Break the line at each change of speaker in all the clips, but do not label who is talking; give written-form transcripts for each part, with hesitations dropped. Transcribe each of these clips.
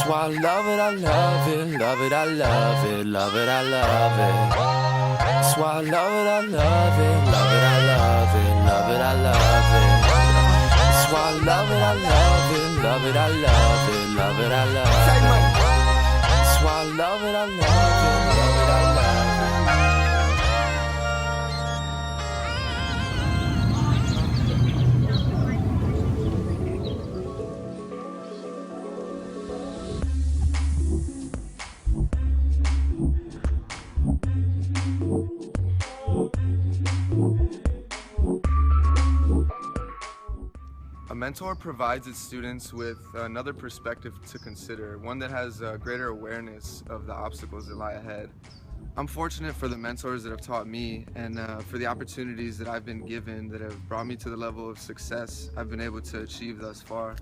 So I love it, I love it, love it, I love it, love it, I love it. So I love it, I love it, love it, I love it, love it, I love it. So I love it, I love it, love it, I love it, love it, I love it. So I love it, I love it, love it, I love it.
A mentor provides its students with another perspective to consider, one that has a greater awareness of the obstacles that lie ahead. I'm fortunate for the mentors that have taught me and for the opportunities that I've been given that have brought me to the level of success I've been able to achieve thus far.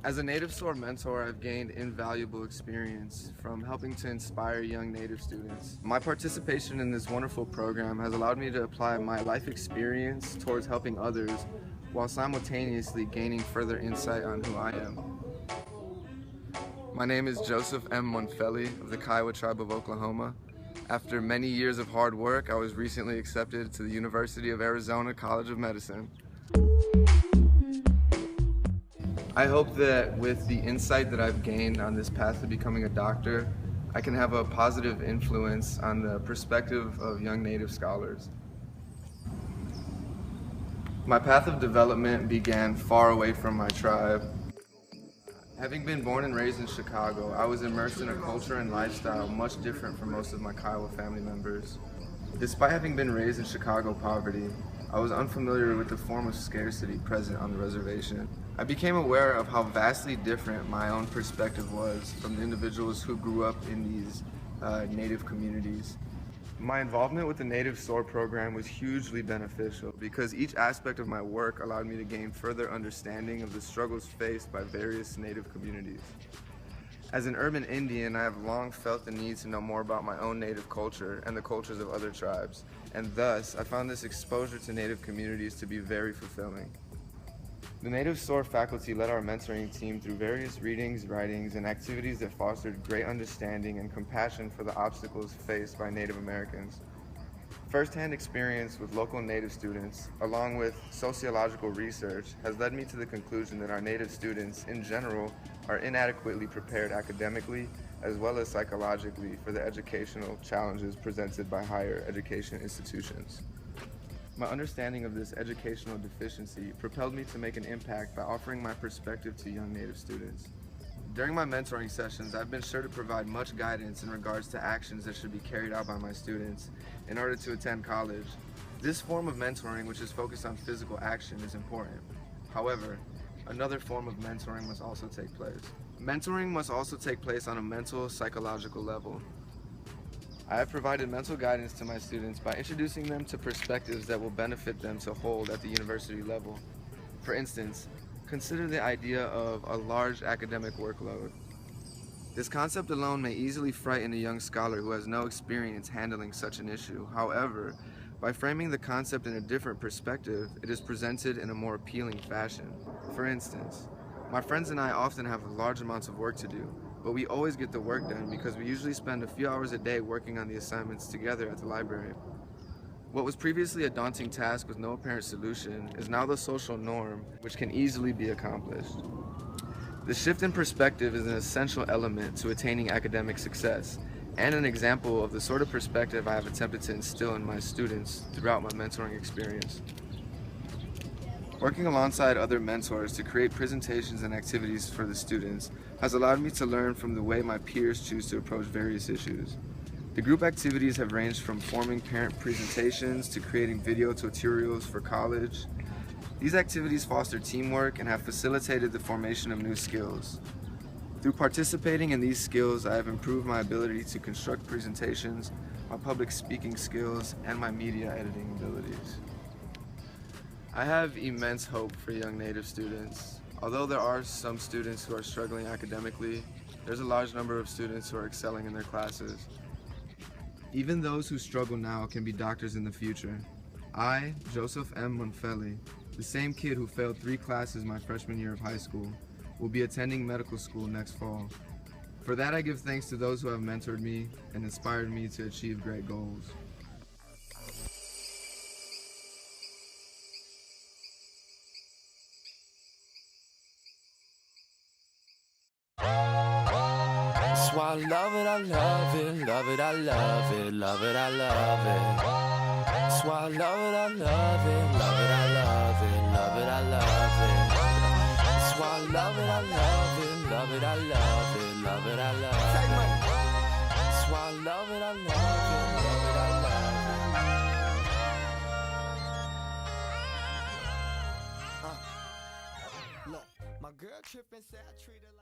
As a Native SOAR mentor, I've gained invaluable experience from helping to inspire young Native students. My participation in this wonderful program has allowed me to apply my life experience towards helping others while simultaneously gaining further insight on who I am. My name is Joseph M. Monfeli of the Kiowa Tribe of Oklahoma. After many years of hard work, I was recently accepted to the University of Arizona College of Medicine. I hope that with the insight that I've gained on this path to becoming a doctor, I can have a positive influence on the perspective of young Native scholars. My path of development began far away from my tribe. Having been born and raised in Chicago, I was immersed in a culture and lifestyle much different from most of my Kiowa family members. Despite having been raised in Chicago poverty, I was unfamiliar with the form of scarcity present on the reservation. I became aware of how vastly different my own perspective was from the individuals who grew up in these Native communities. My involvement with the Native SOAR program was hugely beneficial because each aspect of my work allowed me to gain further understanding of the struggles faced by various Native communities. As an urban Indian, I have long felt the need to know more about my own Native culture and the cultures of other tribes, and thus I found this exposure to Native communities to be very fulfilling. The Native SOAR faculty led our mentoring team through various readings, writings, and activities that fostered great understanding and compassion for the obstacles faced by Native Americans. First-hand experience with local Native students, along with sociological research, has led me to the conclusion that our Native students, in general, are inadequately prepared academically as well as psychologically for the educational challenges presented by higher education institutions. My understanding of this educational deficiency propelled me to make an impact by offering my perspective to young Native students. During my mentoring sessions, I've been sure to provide much guidance in regards to actions that should be carried out by my students in order to attend college. This form of mentoring, which is focused on physical action, is important. However, another form of mentoring must also take place. Mentoring must also take place on a mental, psychological level. I have provided mental guidance to my students by introducing them to perspectives that will benefit them to hold at the university level. For instance, consider the idea of a large academic workload. This concept alone may easily frighten a young scholar who has no experience handling such an issue. However, by framing the concept in a different perspective, it is presented in a more appealing fashion. For instance, my friends and I often have large amounts of work to do, but we always get the work done because we usually spend a few hours a day working on the assignments together at the library. What was previously a daunting task with no apparent solution is now the social norm, which can easily be accomplished. The shift in perspective is an essential element to attaining academic success, and an example of the sort of perspective I have attempted to instill in my students throughout my mentoring experience. Working alongside other mentors to create presentations and activities for the students has allowed me to learn from the way my peers choose to approach various issues. The group activities have ranged from forming parent presentations to creating video tutorials for college. These activities foster teamwork and have facilitated the formation of new skills. Through participating in these skills, I have improved my ability to construct presentations, my public speaking skills, and my media editing abilities. I have immense hope for young Native students. Although there are some students who are struggling academically, there's a large number of students who are excelling in their classes. Even those who struggle now can be doctors in the future. I, Joseph M. Monfeli, the same kid who failed 3 classes my freshman year of high school, will be attending medical school next fall. For that, I give thanks to those who have mentored me and inspired me to achieve great goals.
So I love it, I love it, love it, I love it, love it, I love it. So I love it, I love it, love it, I love it, love it, I love it. So I love it, I love it, love it, I love it, love it, I love it. So I love it, I love it, love it, I love it.
Look, my girl trippin' said I treat her like